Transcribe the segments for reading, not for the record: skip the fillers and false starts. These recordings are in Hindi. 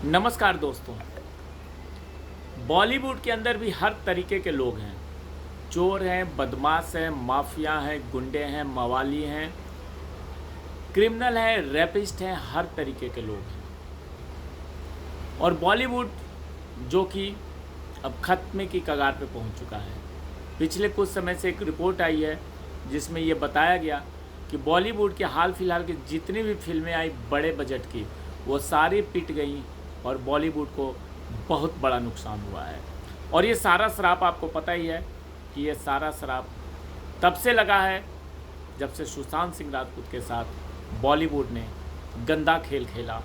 नमस्कार दोस्तों। बॉलीवुड के अंदर भी हर तरीके के लोग हैं। चोर हैं, बदमाश हैं, माफिया हैं, गुंडे हैं, मवाली हैं, क्रिमिनल हैं, रैपिस्ट हैं, हर तरीके के लोग हैं। और बॉलीवुड जो कि अब खत्मे की कगार पे पहुंच चुका है। पिछले कुछ समय से एक रिपोर्ट आई है जिसमें ये बताया गया कि बॉलीवुड के हाल फिलहाल की जितनी भी फिल्में आई बड़े बजट की, वो सारी पिट गई और बॉलीवुड को बहुत बड़ा नुकसान हुआ है। और ये सारा श्राप आपको पता ही है कि ये सारा श्राप तब से लगा है जब से सुशांत सिंह राजपूत के साथ बॉलीवुड ने गंदा खेल खेला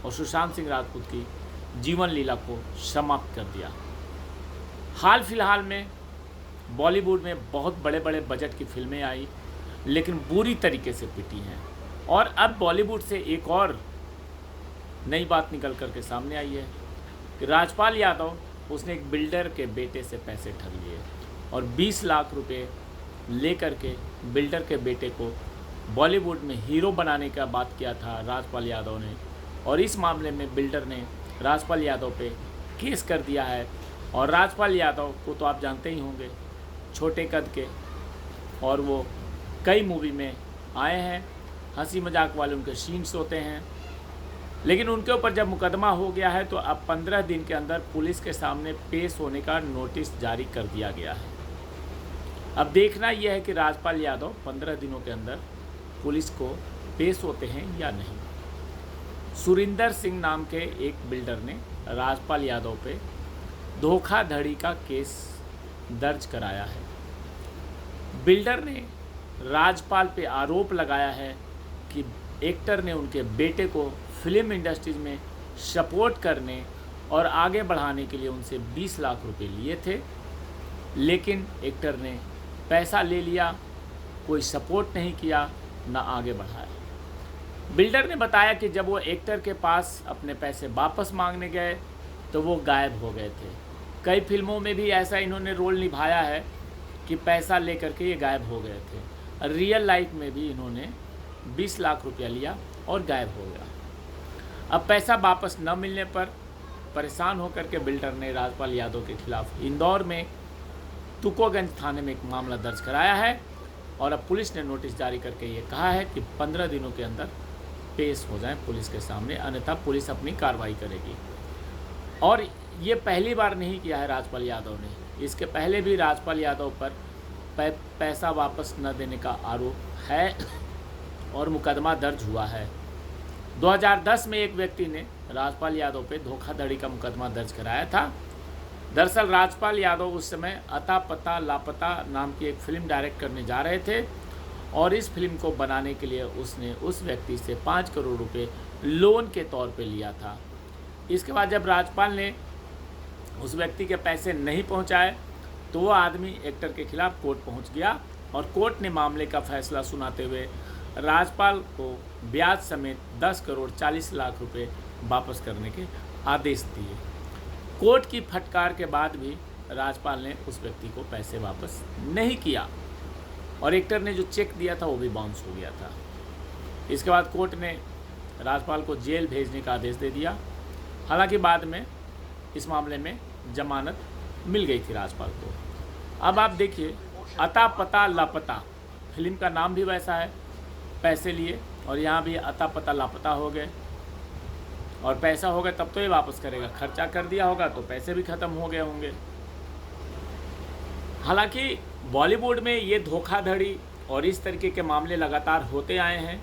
और सुशांत सिंह राजपूत की जीवन लीला को समाप्त कर दिया। हाल फिलहाल में बॉलीवुड में बहुत बड़े बड़े बजट की फिल्में आई लेकिन बुरी तरीके से पिटी हैं। और अब बॉलीवुड से एक और नई बात निकल कर के सामने आई है कि राजपाल यादव उसने एक बिल्डर के बेटे से पैसे ठग लिए और 20 लाख रुपए लेकर के बिल्डर के बेटे को बॉलीवुड में हीरो बनाने का बात किया था राजपाल यादव ने। और इस मामले में बिल्डर ने राजपाल यादव पे केस कर दिया है। और राजपाल यादव को तो आप जानते ही होंगे, छोटे कद के, और वो कई मूवी में आए हैं, हंसी मजाक वाले उनके सीन्स होते हैं। लेकिन उनके ऊपर जब मुकदमा हो गया है तो अब 15 दिन के अंदर पुलिस के सामने पेश होने का नोटिस जारी कर दिया गया है। अब देखना यह है कि राजपाल यादव 15 दिनों के अंदर पुलिस को पेश होते हैं या नहीं। सुरिंदर सिंह नाम के एक बिल्डर ने राजपाल यादव पे धोखाधड़ी का केस दर्ज कराया है। बिल्डर ने राजपाल पे आरोप लगाया है कि एक्टर ने उनके बेटे को फिल्म इंडस्ट्रीज में सपोर्ट करने और आगे बढ़ाने के लिए उनसे 20 लाख रुपए लिए थे, लेकिन एक्टर ने पैसा ले लिया, कोई सपोर्ट नहीं किया, ना आगे बढ़ाया। बिल्डर ने बताया कि जब वो एक्टर के पास अपने पैसे वापस मांगने गए तो वो गायब हो गए थे। कई फिल्मों में भी ऐसा इन्होंने रोल निभाया है कि पैसा लेकर के ये गायब हो गए थे। रियल लाइफ में भी इन्होंने 20 लाख रुपया लिया और गायब हो गया। अब पैसा वापस न मिलने पर परेशान होकर के बिल्डर ने राजपाल यादव के खिलाफ इंदौर में तुकोगंज थाने में एक मामला दर्ज कराया है। और अब पुलिस ने नोटिस जारी करके ये कहा है कि 15 दिनों के अंदर पेश हो जाएं पुलिस के सामने, अन्यथा पुलिस अपनी कार्रवाई करेगी। और ये पहली बार नहीं किया है राजपाल यादव ने, इसके पहले भी राजपाल यादव पर पैसा वापस न देने का आरोप है और मुकदमा दर्ज हुआ है। 2010 में एक व्यक्ति ने राजपाल यादव पे धोखाधड़ी का मुकदमा दर्ज कराया था। दरअसल राजपाल यादव उस समय अता पता लापता नाम की एक फिल्म डायरेक्ट करने जा रहे थे और इस फिल्म को बनाने के लिए उसने उस व्यक्ति से 5 करोड़ रुपए लोन के तौर पे लिया था। इसके बाद जब राजपाल ने उस व्यक्ति के पैसे नहीं पहुंचाए तो वो आदमी एक्टर के खिलाफ कोर्ट पहुंच गया और कोर्ट ने मामले का फैसला सुनाते हुए राजपाल को ब्याज समेत 10 करोड़ 40 लाख रुपए वापस करने के आदेश दिए। कोर्ट की फटकार के बाद भी राजपाल ने उस व्यक्ति को पैसे वापस नहीं किया और एक्टर ने जो चेक दिया था वो भी बाउंस हो गया था। इसके बाद कोर्ट ने राजपाल को जेल भेजने का आदेश दे दिया। हालांकि बाद में इस मामले में जमानत मिल गई थी राजपाल को। अब आप देखिए, अता पता लापता फिल्म का नाम भी वैसा है, पैसे लिए और यहाँ भी अता पता लापता हो गए। और पैसा होगा तब तो ये वापस करेगा, खर्चा कर दिया होगा तो पैसे भी ख़त्म हो गए होंगे। हालांकि बॉलीवुड में ये धोखाधड़ी और इस तरीके के मामले लगातार होते आए हैं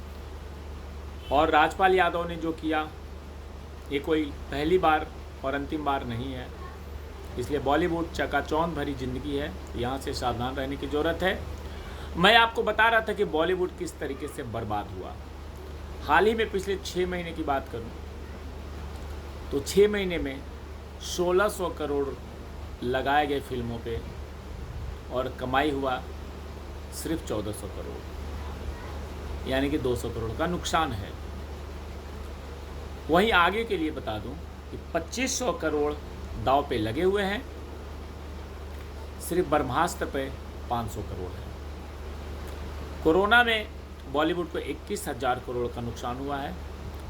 और राजपाल यादव ने जो किया ये कोई पहली बार और अंतिम बार नहीं है। इसलिए बॉलीवुड चकाचौंध भरी ज़िंदगी है, यहाँ से सावधान रहने की ज़रूरत है। मैं आपको बता रहा था कि बॉलीवुड किस तरीके से बर्बाद हुआ। हाल ही में पिछले 6 महीने की बात करूं तो 6 महीने में 1600 करोड़ लगाए गए फिल्मों पे और कमाई हुआ सिर्फ 1400 करोड़, यानी कि 200 करोड़ का नुकसान है। वहीं आगे के लिए बता दूं कि 2500 करोड़ दाव पे लगे हुए हैं, सिर्फ ब्रह्मास्त्र पे 500 करोड़ है। कोरोना में बॉलीवुड को 21,000 करोड़ का नुकसान हुआ है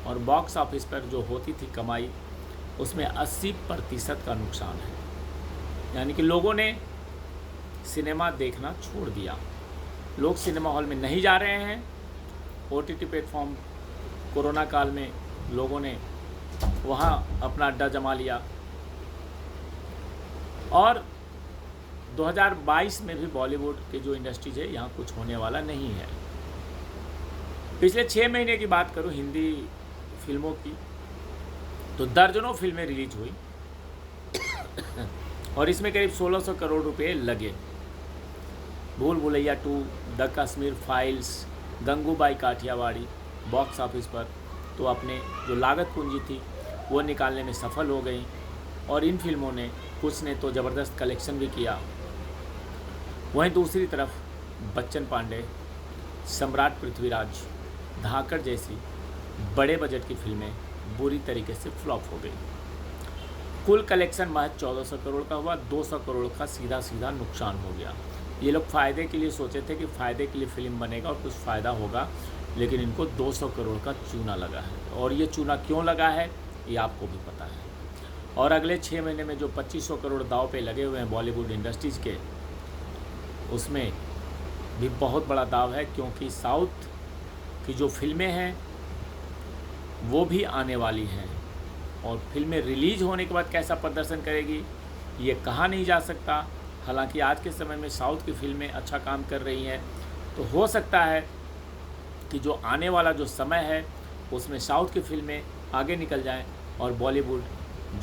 और बॉक्स ऑफिस पर जो होती थी कमाई उसमें 80% का नुकसान है। यानी कि लोगों ने सिनेमा देखना छोड़ दिया, लोग सिनेमा हॉल में नहीं जा रहे हैं। OTT प्लेटफॉर्म कोरोना काल में लोगों ने वहाँ अपना अड्डा जमा लिया, और 2022 में भी बॉलीवुड के जो इंडस्ट्रीज है यहाँ कुछ होने वाला नहीं है। पिछले 6 महीने की बात करूँ हिंदी फिल्मों की, तो दर्जनों फिल्में रिलीज हुई और इसमें करीब 1600 करोड़ रुपए लगे। Bhool Bhulaiyaa 2, the Kashmir files, Gangubai Kathiawadi box office पर तो अपने जो लागत पूंजी थी वो निकालने में सफल हो गई, और इन फिल्मों ने कुछ ने तो ज़बरदस्त कलेक्शन भी किया। वहीं दूसरी तरफ बच्चन पांडे, सम्राट पृथ्वीराज, धाकड़ जैसी बड़े बजट की फिल्में बुरी तरीके से फ्लॉप हो गई। कुल कलेक्शन महज 1400 करोड़ का हुआ, 200 करोड़ का सीधा सीधा नुकसान हो गया। ये लोग फ़ायदे के लिए सोचे थे कि फ़ायदे के लिए फिल्म बनेगा और कुछ फ़ायदा होगा, लेकिन इनको 200 करोड़ का चूना लगा है। और ये चूना क्यों लगा है ये आपको भी पता है। और अगले 6 महीने में जो 2500 करोड़ दाव पे लगे हुए हैं बॉलीवुड इंडस्ट्रीज़ के, उसमें भी बहुत बड़ा दाव है, क्योंकि साउथ की जो फिल्में हैं वो भी आने वाली हैं, और फिल्में रिलीज होने के बाद कैसा प्रदर्शन करेगी ये कहा नहीं जा सकता। हालांकि आज के समय में साउथ की फिल्में अच्छा काम कर रही हैं, तो हो सकता है कि जो आने वाला जो समय है उसमें साउथ की फिल्में आगे निकल जाएं और बॉलीवुड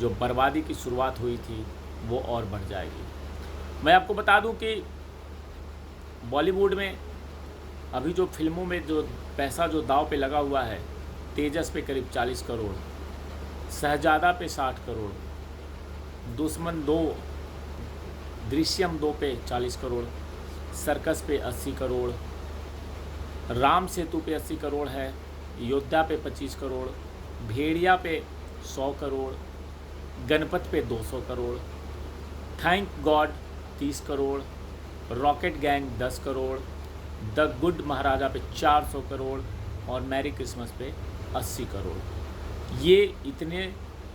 जो बर्बादी की शुरुआत हुई थी वो और बढ़ जाएगी। मैं आपको बता दूं कि बॉलीवुड में अभी जो फिल्मों में जो पैसा जो दाव पे लगा हुआ है, तेजस पे करीब 40 करोड़, शहजादा पे 60 करोड़, दुश्मन 2, दृश्यम 2 पे 40 करोड़, सर्कस पे 80 करोड़, राम सेतु पे 80 करोड़ है, योद्धा पे 25 करोड़, भेड़िया पे 100 करोड़, गणपत पे 200 crore, Thank God 30 crore, Rocket Gang 10 crore, The Good Maharaja पे 400 करोड़ और मैरी क्रिसमस पे 80 करोड़। ये इतने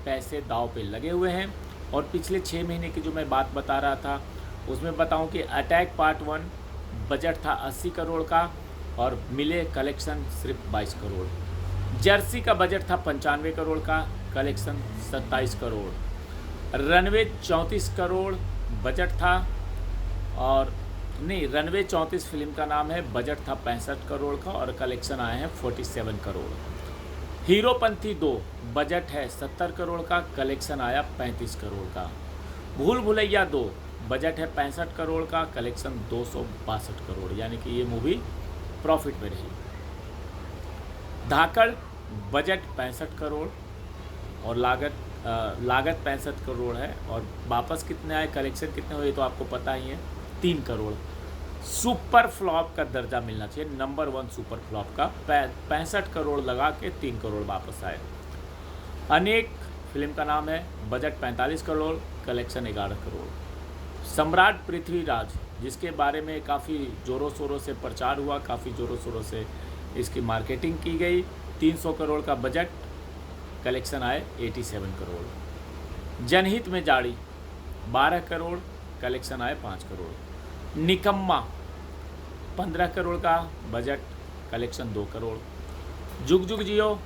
पैसे दाव पे लगे हुए हैं। और पिछले 6 महीने की जो मैं बात बता रहा था उसमें बताऊं कि अटैक पार्ट 1 बजट था 80 करोड़ का और मिले कलेक्शन सिर्फ 22 करोड़। जर्सी का बजट था 95 करोड़ का, collection 27 crore. Runway 34 crore budget था, और नहीं, रनवे 34 फिल्म का नाम है, बजट था 65 करोड़ का और कलेक्शन आए हैं 47 करोड़। हीरोपंथी 2 बजट है 70 करोड़ का, कलेक्शन आया 35 करोड़ का। भूल भुलैया 2 बजट है 65 करोड़ का, कलेक्शन 262 करोड़, यानी कि ये मूवी प्रॉफिट में रही। धाकड़ बजट 65 करोड़ और लागत 65 करोड़ है, और वापस कितने आए, कलेक्शन कितने हुए तो आपको पता ही है, 3 करोड़। सुपर फ्लॉप का दर्जा मिलना चाहिए, नंबर 1 सुपर फ्लॉप का 65 करोड़ लगा के 3 करोड़ वापस आए। अनेक फिल्म का नाम है, बजट 45 करोड़, कलेक्शन 11 करोड़। सम्राट पृथ्वीराज, जिसके बारे में काफ़ी ज़ोरों शोरों से प्रचार हुआ, काफ़ी ज़ोरों शोरों से इसकी मार्केटिंग की गई, 300 करोड़ का बजट, कलेक्शन आए 87 करोड़। जनहित में जाड़ी 12 करोड़, कलेक्शन आए 5 करोड़। निकम्मा 15 करोड़ का बजट, कलेक्शन 2 करोड़। जुग जुग जियो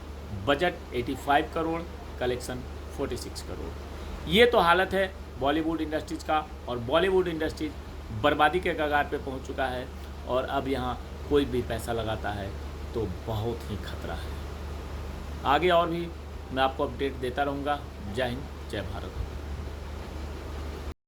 बजट 85 करोड़, कलेक्शन 46 करोड़। ये तो हालत है बॉलीवुड इंडस्ट्रीज़ का, और बॉलीवुड इंडस्ट्रीज बर्बादी के कगार पे पहुंच चुका है, और अब यहाँ कोई भी पैसा लगाता है तो बहुत ही खतरा है। आगे और भी मैं आपको अपडेट देता रहूँगा। जय हिंद, जय भारत।